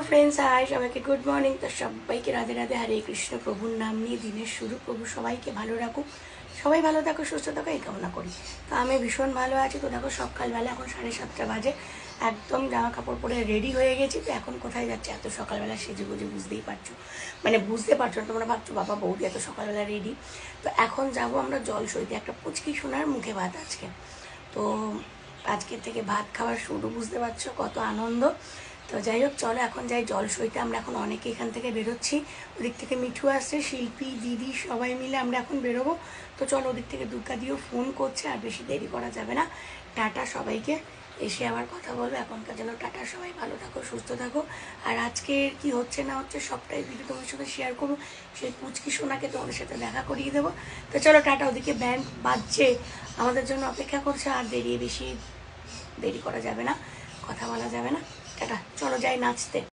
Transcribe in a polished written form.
Friends, high সবাইকে good morning. তো সবাইকে রাধে রাধে, হরে কৃষ্ণ। প্রভুর নাম নিয়ে দিনের শুরু। প্রভু সবাইকে ভালো রাখুক, সবাই ভালো থাকো, সুস্থ থাকো, এই কামনা করি। তো আমি ভীষণ ভালো আছি। তো দেখো সকালবেলা এখন 7:30 বাজে, একদম জামা কাপড় পরে রেডি হয়ে গেছি। তো এখন কোথায় যাচ্ছে এত সকালবেলা সেজে গুজে, বুঝতেই পারছো, মানে বুঝতে পারছো না তোমরা, ভাবছো বাবা বৌদি এত সকালবেলা রেডি। তো এখন যাব আমরা জল সইতে, একটা পুচকি সোনার মুখে ভাত আজকে। তো আজকের থেকে ভাত খাওয়ার শুরু, বুঝতে পারছো কত আনন্দ। তো যাই হোক, চলো এখন যাই জল সইতে। আমরা এখন অনেকে এখান থেকে বেরোচ্ছি, ওদিক থেকে মিঠু আসছে, শিল্পী দিদি সবাই মিলে আমরা এখন বেরোবো। তো চলো, ওদিক থেকে দুর্গা দিও ফোন করছে, আর বেশি দেরি করা যাবে না। টাটা সবাইকে, এসে আবার কথা বলবো। এখনকার জন্য টাটা, সবাই ভালো থাকো, সুস্থ থাকো। আর আজকে কি হচ্ছে না হচ্ছে সবটাই ভিডিও তোমাদের সাথে শেয়ার করবো। সেই পুচকি সোনাকে তোমাদের সাথে দেখা করিয়ে দেবো। তো চলো টাটা, ওদিকে ব্যান্ড বাজছে, আমাদের জন্য অপেক্ষা করছে। আর বেশি দেরি করা যাবে না, কথা বলা যাবে না। টাটা, চলো যাই নাচতে।